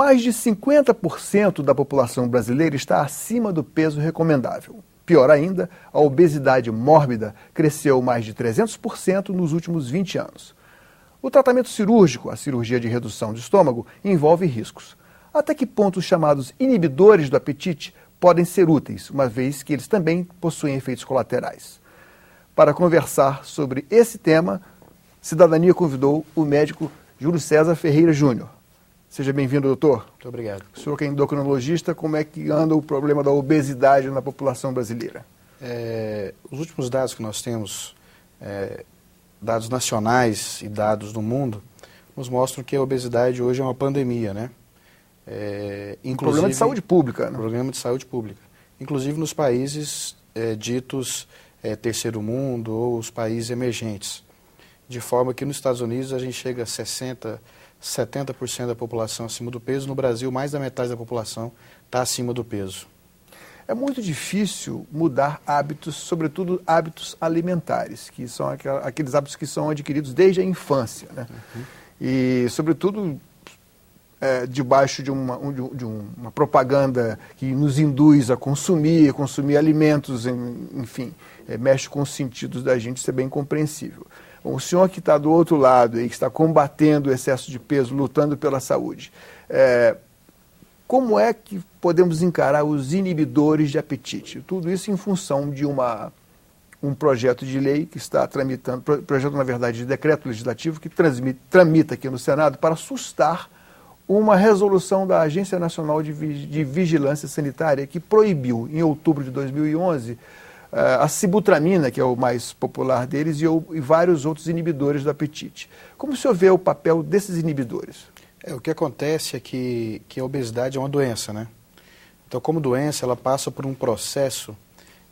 Mais de 50% da população brasileira está acima do peso recomendável. Pior ainda, a obesidade mórbida cresceu mais de 300% nos últimos 20 anos. O tratamento cirúrgico, a cirurgia de redução do estômago, envolve riscos. Até que ponto os chamados inibidores do apetite podem ser úteis, uma vez que eles também possuem efeitos colaterais? Para conversar sobre esse tema, Cidadania convidou o médico Júlio César Ferreira Júnior. Seja bem-vindo, doutor. Muito obrigado. O senhor que é endocrinologista, como é que anda o problema da obesidade na população brasileira? Os últimos dados que nós temos, dados nacionais e dados do mundo, nos mostram que a obesidade hoje é uma pandemia, né? Um problema de saúde pública, né? Problema de saúde pública. Inclusive nos países ditos terceiro mundo ou os países emergentes. De forma que nos Estados Unidos a gente chega a 70% da população acima do peso. No Brasil, mais da metade da população está acima do peso. É muito difícil mudar hábitos, sobretudo hábitos alimentares, que são aqueles hábitos que são adquiridos desde a infância, né? Uhum. E, sobretudo, debaixo de uma propaganda que nos induz a consumir alimentos, enfim, mexe com os sentidos da gente, isso é bem compreensível. Bom, o senhor que está do outro lado e que está combatendo o excesso de peso, lutando pela saúde, como é que podemos encarar os inibidores de apetite? Tudo isso em função de um projeto de lei que está tramitando, projeto, na verdade, de decreto legislativo que tramita aqui no Senado para sustar uma resolução da Agência Nacional de Vigilância Sanitária que proibiu, em outubro de 2011, a sibutramina, que é o mais popular deles, e vários outros inibidores do apetite. Como o senhor vê o papel desses inibidores? O que acontece é que a obesidade é uma doença, né? Então, como doença, ela passa por um processo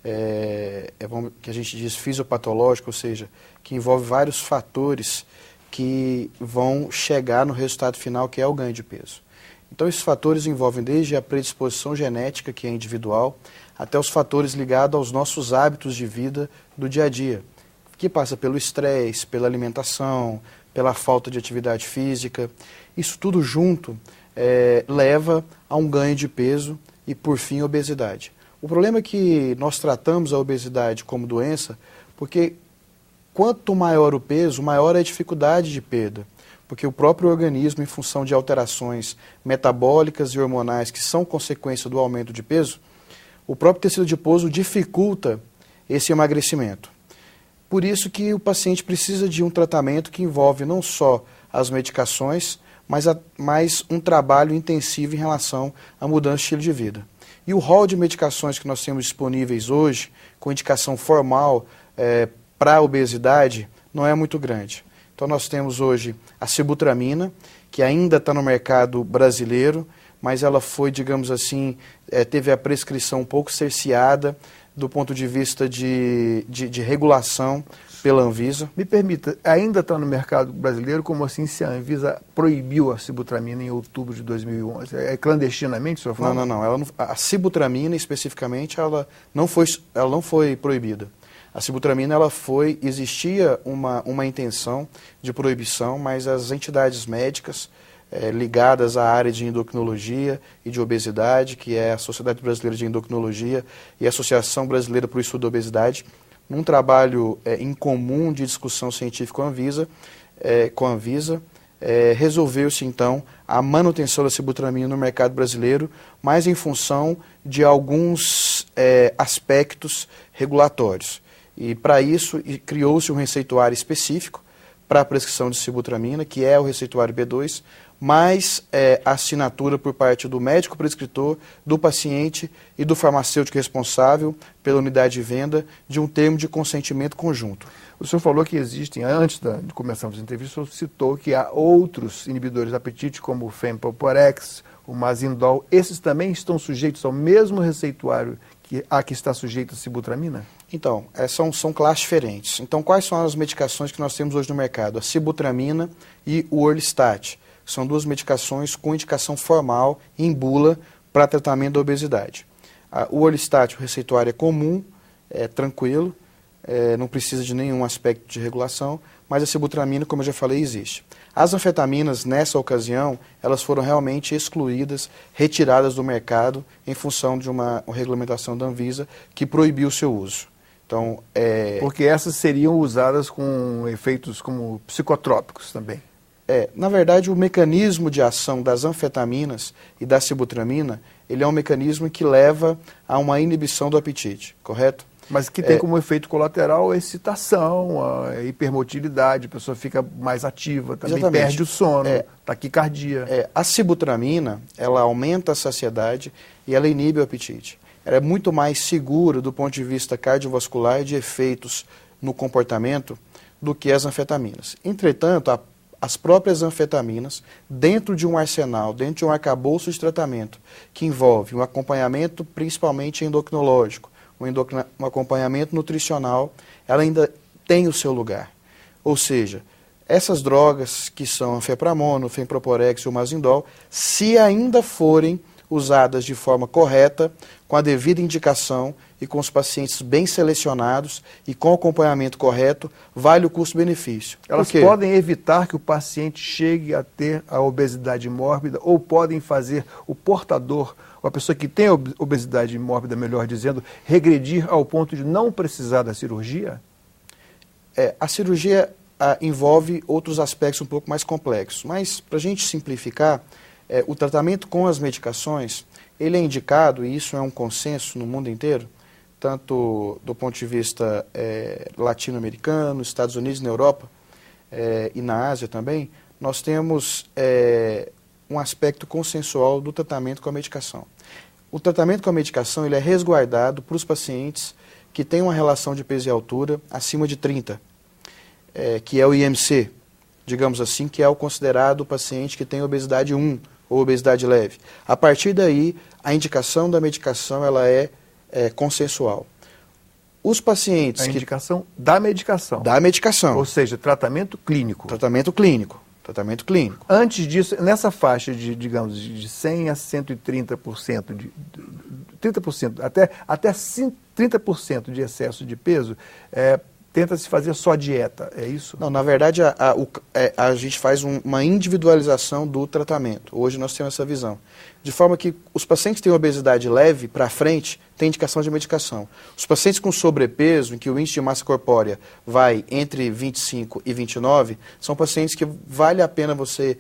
que a gente diz fisiopatológico, ou seja, que envolve vários fatores que vão chegar no resultado final, que é o ganho de peso. Então, esses fatores envolvem desde a predisposição genética, que é individual, até os fatores ligados aos nossos hábitos de vida do dia a dia, que passa pelo estresse, pela alimentação, pela falta de atividade física. Isso tudo junto leva a um ganho de peso e, por fim, a obesidade. O problema é que nós tratamos a obesidade como doença porque quanto maior o peso, maior a dificuldade de perda. Porque o próprio organismo, em função de alterações metabólicas e hormonais que são consequência do aumento de peso, o próprio tecido adiposo dificulta esse emagrecimento. Por isso que o paciente precisa de um tratamento que envolve não só as medicações, mas um trabalho intensivo em relação à mudança de estilo de vida. E o rol de medicações que nós temos disponíveis hoje, com indicação formal para a obesidade, não é muito grande. Então nós temos hoje a sibutramina, que ainda está no mercado brasileiro, mas ela foi, digamos assim, teve a prescrição um pouco cerceada do ponto de vista de regulação pela Anvisa. Me permita, ainda está no mercado brasileiro, como assim se a Anvisa proibiu a sibutramina em outubro de 2011? É clandestinamente, o senhor fala? Não. A sibutramina, especificamente, ela não foi proibida. A sibutramina, existia uma intenção de proibição, mas as entidades médicas ligadas à área de endocrinologia e de obesidade, que é a Sociedade Brasileira de Endocrinologia e a Associação Brasileira para o Estudo da Obesidade, num trabalho em comum de discussão científica com a Anvisa, resolveu-se então a manutenção da sibutramina no mercado brasileiro, mas em função de alguns aspectos regulatórios. E para isso criou-se um receituário específico para a prescrição de sibutramina, que é o receituário B2, mais a assinatura por parte do médico prescritor, do paciente e do farmacêutico responsável pela unidade de venda de um termo de consentimento conjunto. O senhor falou que existem, antes de começarmos a entrevista, o senhor citou que há outros inibidores do apetite, como o Fempoporex, o Mazindol. Esses também estão sujeitos ao mesmo receituário que está sujeito a sibutramina? Então, são classes diferentes. Então, quais são as medicações que nós temos hoje no mercado? A sibutramina e o Orlistat. São duas medicações com indicação formal em bula para tratamento da obesidade. O Orlistat, o receituário é comum, é tranquilo, não precisa de nenhum aspecto de regulação, mas a sibutramina, como eu já falei, existe. As anfetaminas, nessa ocasião, elas foram realmente excluídas, retiradas do mercado, em função de uma regulamentação da Anvisa que proibiu o seu uso. Então, porque essas seriam usadas com efeitos como psicotrópicos também. Na verdade, o mecanismo de ação das anfetaminas e da sibutramina, ele é um mecanismo que leva a uma inibição do apetite, correto? Mas que tem como efeito colateral a excitação, a hipermotilidade, a pessoa fica mais ativa, também Exatamente. perde o sono, taquicardia. A sibutramina, ela aumenta a saciedade e ela inibe o apetite. Ela é muito mais segura do ponto de vista cardiovascular e de efeitos no comportamento do que as anfetaminas. Entretanto, as próprias anfetaminas, dentro de um arsenal, dentro de um arcabouço de tratamento, que envolve um acompanhamento principalmente endocrinológico, um acompanhamento nutricional, ela ainda tem o seu lugar. Ou seja, essas drogas que são anfepramona, fenproporex e o mazindol, se ainda forem usadas de forma correta, com a devida indicação e com os pacientes bem selecionados e com o acompanhamento correto, vale o custo-benefício. Elas podem evitar que o paciente chegue a ter a obesidade mórbida ou podem fazer o portador, ou a pessoa que tem obesidade mórbida, melhor dizendo, regredir ao ponto de não precisar da cirurgia? A cirurgia envolve outros aspectos um pouco mais complexos, mas para a gente simplificar, o tratamento com as medicações, ele é indicado, e isso é um consenso no mundo inteiro, tanto do ponto de vista latino-americano, Estados Unidos, na Europa e na Ásia também, nós temos um aspecto consensual do tratamento com a medicação. O tratamento com a medicação ele é resguardado para os pacientes que têm uma relação de peso e altura acima de 30, que é o IMC, digamos assim, que é o considerado paciente que tem obesidade 1, ou obesidade leve. A partir daí, a indicação da medicação ela é consensual. Os pacientes a indicação da medicação. Da medicação. Ou seja, tratamento clínico. Tratamento clínico. Tratamento clínico. Antes disso, nessa faixa de, digamos, de 100 a 130%, 30%, até 30% de excesso de peso, tenta-se fazer só dieta, é isso? Não, na verdade a gente faz uma individualização do tratamento. Hoje nós temos essa visão. De forma que os pacientes que têm obesidade leve para frente têm indicação de medicação. Os pacientes com sobrepeso, em que o índice de massa corpórea vai entre 25 e 29, são pacientes que vale a pena você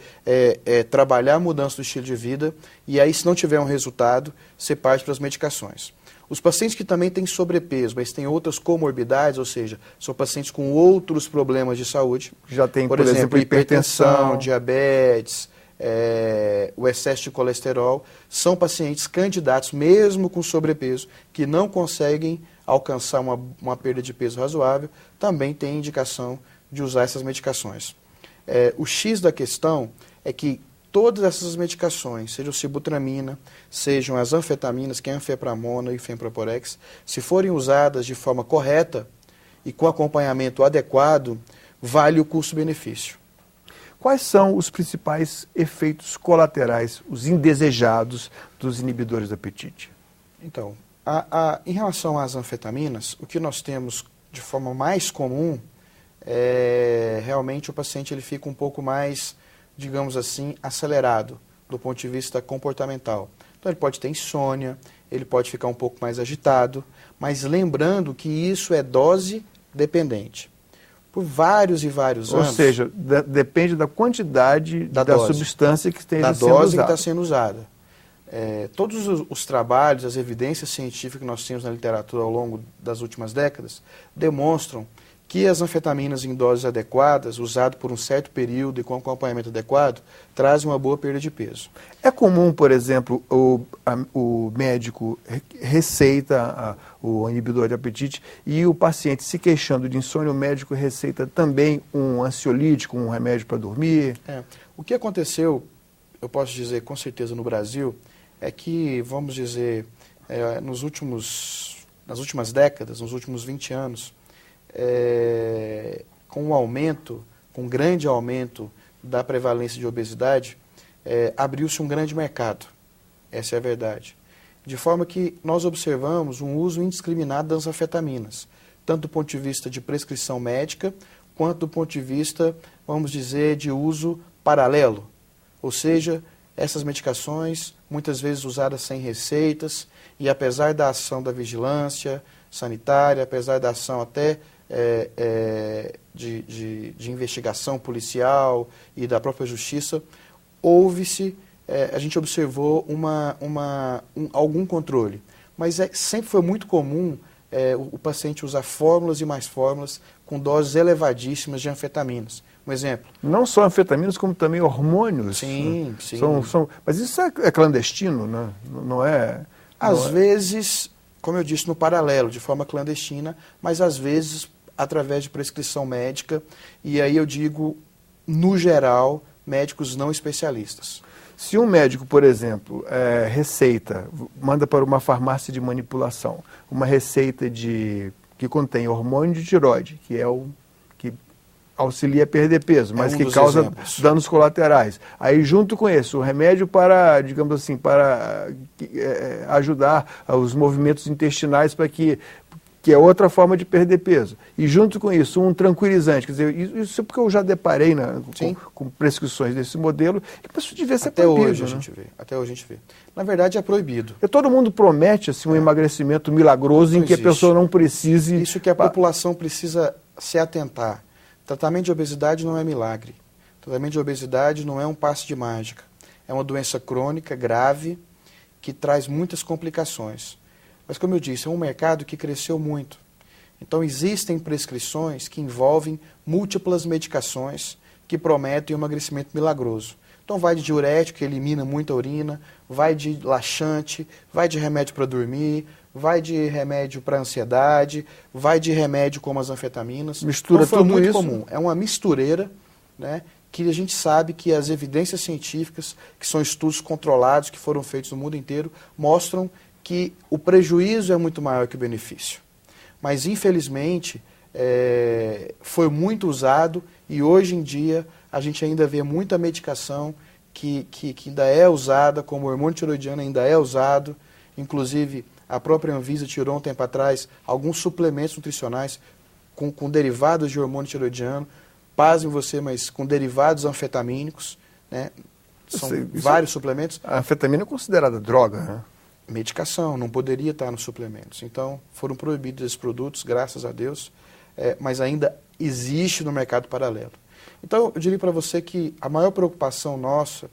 trabalhar a mudança do estilo de vida e aí, se não tiver um resultado, você parte para as medicações. Os pacientes que também têm sobrepeso, mas têm outras comorbidades, ou seja, são pacientes com outros problemas de saúde. Já tem, por exemplo, hipertensão, diabetes, o excesso de colesterol. São pacientes candidatos, mesmo com sobrepeso, que não conseguem alcançar uma perda de peso razoável, também tem indicação de usar essas medicações. O X da questão é que todas essas medicações, sejam sibutramina, sejam as anfetaminas, que é anfepramona e fenproporex, se forem usadas de forma correta e com acompanhamento adequado, vale o custo-benefício. Quais são os principais efeitos colaterais, os indesejados dos inibidores do apetite? Então, em relação às anfetaminas, o que nós temos de forma mais comum realmente o paciente ele fica um pouco mais, digamos assim, acelerado do ponto de vista comportamental. Então ele pode ter insônia, ele pode ficar um pouco mais agitado, mas lembrando que isso é dose dependente. Por vários e vários anos... Ou seja, depende da quantidade da substância que esteja sendo usada. Da dose que está sendo usada. Todos os trabalhos, as evidências científicas que nós temos na literatura ao longo das últimas décadas demonstram que as anfetaminas em doses adequadas, usadas por um certo período e com acompanhamento adequado, trazem uma boa perda de peso. É comum, por exemplo, o médico receita o inibidor de apetite e o paciente se queixando de insônia, o médico receita também um ansiolítico, um remédio para dormir? O que aconteceu, eu posso dizer com certeza no Brasil, é que, vamos dizer, nas últimas décadas, nos últimos 20 anos, com um grande aumento da prevalência de obesidade, abriu-se um grande mercado. Essa é a verdade. De forma que nós observamos um uso indiscriminado das anfetaminas, tanto do ponto de vista de prescrição médica, quanto do ponto de vista, vamos dizer, de uso paralelo. Ou seja, essas medicações, muitas vezes usadas sem receitas, e apesar da ação da vigilância sanitária, apesar da ação até de investigação policial e da própria justiça, a gente observou algum controle. Mas sempre foi muito comum o paciente usar fórmulas e mais fórmulas com doses elevadíssimas de anfetaminas. Um exemplo. Não só anfetaminas, como também hormônios. Sim, sim. Mas isso é clandestino, né? Não é... Às vezes, como eu disse, no paralelo, de forma clandestina, mas às vezes através de prescrição médica, e aí eu digo, no geral, médicos não especialistas. Se um médico, por exemplo, manda para uma farmácia de manipulação uma receita que contém hormônio de tireoide, que é o que auxilia a perder peso, mas que causa danos colaterais. Aí, junto com isso, o remédio para, digamos assim, para ajudar os movimentos intestinais para que é outra forma de perder peso. E junto com isso, um tranquilizante. Quer dizer, isso é porque eu já deparei com prescrições desse modelo, e isso devia ser proibido. Até hoje a gente vê. Na verdade, é proibido. E todo mundo promete assim, um emagrecimento milagroso em que a pessoa não precise... Isso que a população precisa se atentar. Tratamento de obesidade não é milagre. Tratamento de obesidade não é um passe de mágica. É uma doença crônica, grave, que traz muitas complicações. Mas, como eu disse, é um mercado que cresceu muito. Então, existem prescrições que envolvem múltiplas medicações que prometem um emagrecimento milagroso. Então, vai de diurético, que elimina muita urina, vai de laxante, vai de remédio para dormir, vai de remédio para ansiedade, vai de remédio como as anfetaminas. Mistura então, tudo muito isso. comum. É uma mistureira, né, que a gente sabe que as evidências científicas, que são estudos controlados, que foram feitos no mundo inteiro, mostram que o prejuízo é muito maior que o benefício. Mas, infelizmente, foi muito usado e, hoje em dia, a gente ainda vê muita medicação que ainda é usada, como o hormônio tiroidiano ainda é usado. Inclusive, a própria Anvisa tirou um tempo atrás alguns suplementos nutricionais com derivados de hormônio tiroidiano. Pasmem você, mas com derivados anfetamínicos, né? São vários suplementos. A anfetamina é considerada droga, né? Medicação, não poderia estar nos suplementos. Então, foram proibidos esses produtos, graças a Deus, mas ainda existe no mercado paralelo. Então, eu diria para você que a maior preocupação nossa,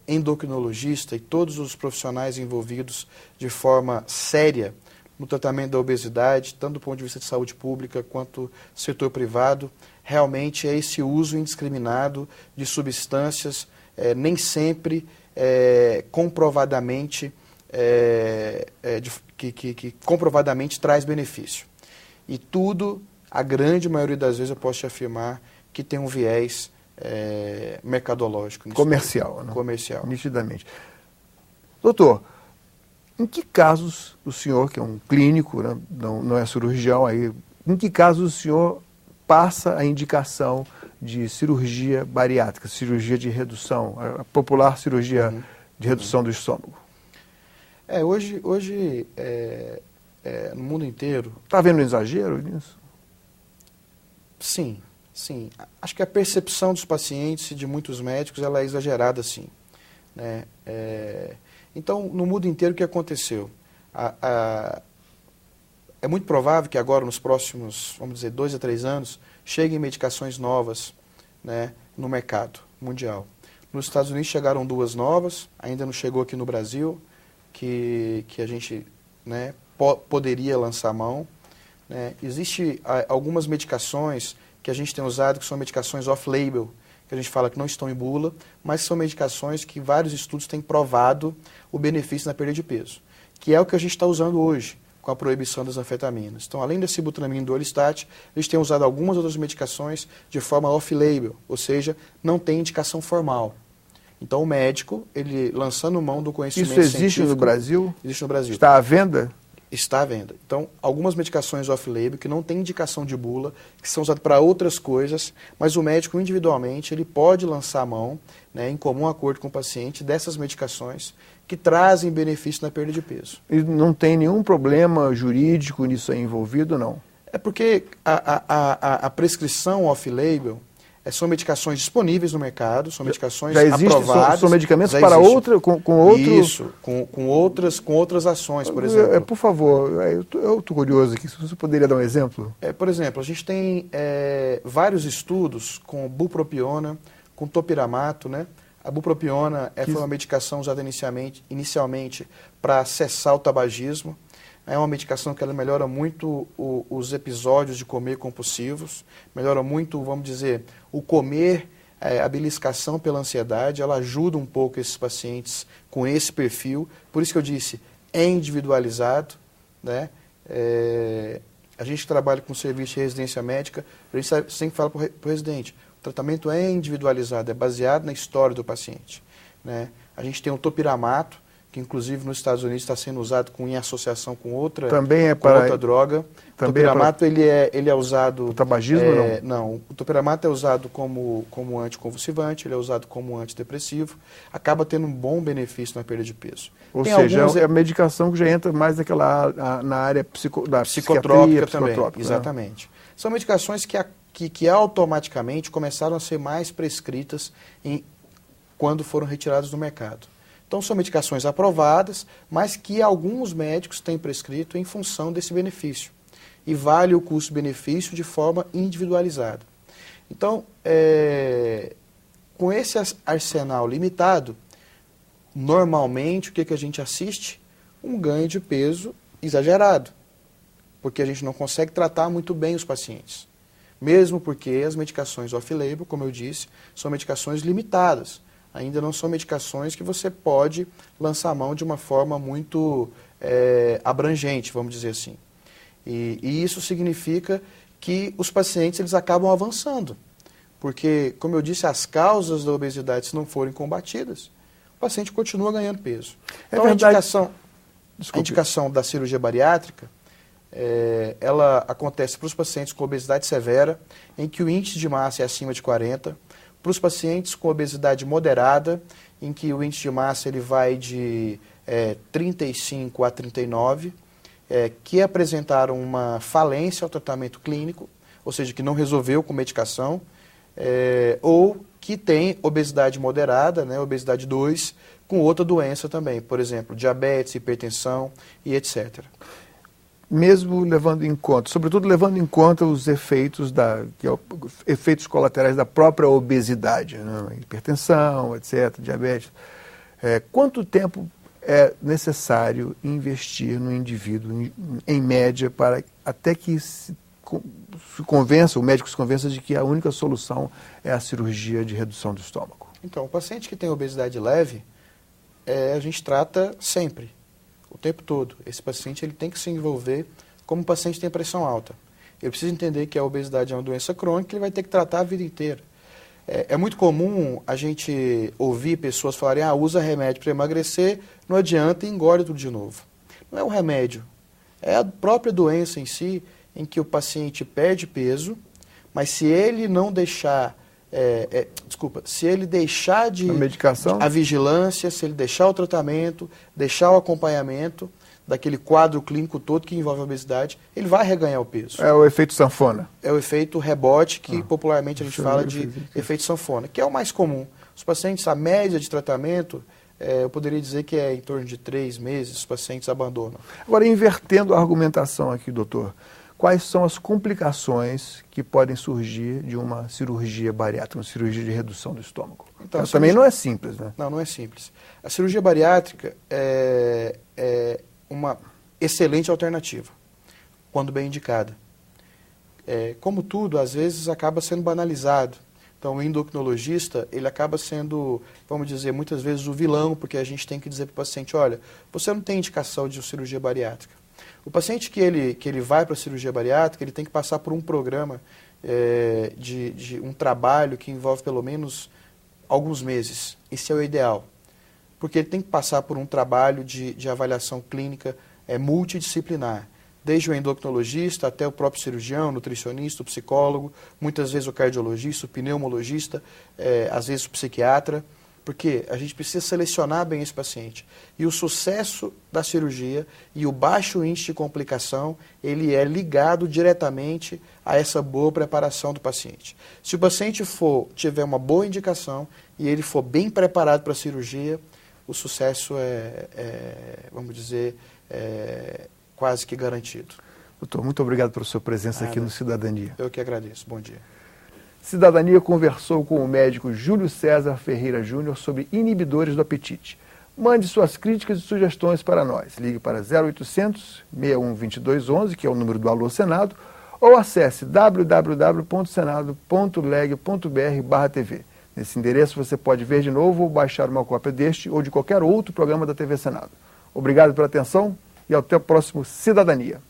endocrinologista e todos os profissionais envolvidos de forma séria no tratamento da obesidade, tanto do ponto de vista de saúde pública quanto setor privado, realmente é esse uso indiscriminado de substâncias, nem sempre comprovadamente que comprovadamente traz benefício. E tudo, a grande maioria das vezes, eu posso te afirmar que tem um viés mercadológico. Comercial. Né? Comercial. Nitidamente. Doutor, em que casos o senhor, que é um clínico, né, não é cirurgião, em que casos o senhor passa a indicação de cirurgia bariátrica, cirurgia de redução, a popular cirurgia de redução do estômago? Hoje no mundo inteiro... Está havendo um exagero nisso? Sim. Acho que a percepção dos pacientes e de muitos médicos ela é exagerada, sim. Né? Então, no mundo inteiro, o que aconteceu? É muito provável que agora, nos próximos, vamos dizer, 2 a 3 anos, cheguem medicações novas, né, no mercado mundial. Nos Estados Unidos chegaram 2 novas, ainda não chegou aqui no Brasil, que a gente, né, poderia lançar mão. Né? Existem algumas medicações que a gente tem usado, que são medicações off-label, que a gente fala que não estão em bula, mas são medicações que vários estudos têm provado o benefício na perda de peso, que é o que a gente está usando hoje, com a proibição das anfetaminas. Então, além desse sibutramina e do Orlistat, a gente tem usado algumas outras medicações de forma off-label, ou seja, não tem indicação formal. Então, o médico, ele lançando mão do conhecimento científico... Isso existe no Brasil? Existe no Brasil. Está à venda? Está à venda. Então, algumas medicações off-label que não têm indicação de bula, que são usadas para outras coisas, mas o médico individualmente ele pode lançar a mão, né, em comum acordo com o paciente, dessas medicações que trazem benefício na perda de peso. E não tem nenhum problema jurídico nisso aí envolvido, não? É porque a prescrição off-label são medicações disponíveis no mercado, são medicações já existe, aprovadas. São medicamentos para outra, com outro... Isso, com outras ações, por exemplo. Por favor, eu estou curioso aqui, se você poderia dar um exemplo? Por exemplo, a gente tem vários estudos com bupropiona, com topiramato, né? A bupropiona foi uma medicação usada inicialmente para cessar o tabagismo. É uma medicação que ela melhora muito os episódios de comer compulsivos, melhora muito, vamos dizer, o comer, a beliscação pela ansiedade, ela ajuda um pouco esses pacientes com esse perfil. Por isso que eu disse, é individualizado, né? A gente trabalha com serviço de residência médica, a gente sempre fala para o residente, o tratamento é individualizado, é baseado na história do paciente, né? A gente tem o topiramato, que inclusive nos Estados Unidos está sendo usado em associação com outra droga. O topiramato ele é usado... O tabagismo não? Não, o topiramato é usado como anticonvulsivante, ele é usado como antidepressivo, acaba tendo um bom benefício na perda de peso. Ou seja, é a medicação que já entra mais na área da psicotrópica também, exatamente. Né? São medicações que automaticamente começaram a ser mais prescritas quando foram retiradas do mercado. Então, são medicações aprovadas, mas que alguns médicos têm prescrito em função desse benefício. E vale o custo-benefício de forma individualizada. Então, com esse arsenal limitado, normalmente, o que a gente assiste? Um ganho de peso exagerado, porque a gente não consegue tratar muito bem os pacientes. Mesmo porque as medicações off-label, como eu disse, são medicações limitadas. Ainda não são medicações que você pode lançar a mão de uma forma muito abrangente, vamos dizer assim. E isso significa que os pacientes eles acabam avançando. Porque, como eu disse, as causas da obesidade, se não forem combatidas, o paciente continua ganhando peso. Então, a indicação da cirurgia bariátrica, ela acontece para os pacientes com obesidade severa, em que o índice de massa é acima de 40, para os pacientes com obesidade moderada, em que o índice de massa ele vai de 35 a 39, que apresentaram uma falência ao tratamento clínico, ou seja, que não resolveu com medicação, ou que tem obesidade moderada, né, obesidade 2, com outra doença também, por exemplo, diabetes, hipertensão e etc. Mesmo levando em conta, sobretudo levando em conta os efeitos efeitos colaterais da própria obesidade, né? Hipertensão, etc., diabetes. Quanto tempo é necessário investir no indivíduo, em média, para até que o médico se convença de que a única solução é a cirurgia de redução do estômago? Então, o paciente que tem obesidade leve, a gente trata sempre. O tempo todo. Esse paciente ele tem que se envolver como um paciente que tem pressão alta. Ele precisa entender que a obesidade é uma doença crônica que ele vai ter que tratar a vida inteira. É muito comum a gente ouvir pessoas falarem, usa remédio para emagrecer, não adianta e engorde tudo de novo. Não é o remédio, é a própria doença em si, em que o paciente perde peso, mas se ele não deixar... se ele deixar a vigilância, se ele deixar o tratamento, deixar o acompanhamento daquele quadro clínico todo que envolve a obesidade, ele vai reganhar o peso. É o efeito sanfona. É o efeito rebote, que popularmente a gente fala de efeito sanfona, que é o mais comum. Os pacientes, a média de tratamento, eu poderia dizer que é em torno de 3 meses, os pacientes abandonam. Agora, invertendo a argumentação aqui, doutor, quais são as complicações que podem surgir de uma cirurgia bariátrica, uma cirurgia de redução do estômago? Então, também não é simples, né? Não é simples. A cirurgia bariátrica é uma excelente alternativa, quando bem indicada. Como tudo, às vezes acaba sendo banalizado. Então, o endocrinologista, ele acaba sendo, vamos dizer, muitas vezes o vilão, porque a gente tem que dizer para o paciente, olha, você não tem indicação de cirurgia bariátrica. O paciente que ele vai para a cirurgia bariátrica, ele tem que passar por um programa de um trabalho que envolve pelo menos alguns meses. Esse é o ideal. Porque ele tem que passar por um trabalho de avaliação clínica multidisciplinar. Desde o endocrinologista até o próprio cirurgião, nutricionista, o psicólogo, muitas vezes o cardiologista, o pneumologista, às vezes o psiquiatra. Porque a gente precisa selecionar bem esse paciente. E o sucesso da cirurgia e o baixo índice de complicação, ele é ligado diretamente a essa boa preparação do paciente. Se o paciente tiver uma boa indicação e ele for bem preparado para a cirurgia, o sucesso vamos dizer, quase que garantido. Doutor, muito obrigado pela sua presença aqui no Cidadania. Eu que agradeço. Bom dia. Cidadania conversou com o médico Júlio César Ferreira Júnior sobre inibidores do apetite. Mande suas críticas e sugestões para nós. Ligue para 0800 612211, que é o número do Alô Senado, ou acesse www.senado.leg.br/TV. Nesse endereço você pode ver de novo ou baixar uma cópia deste ou de qualquer outro programa da TV Senado. Obrigado pela atenção e até o próximo Cidadania.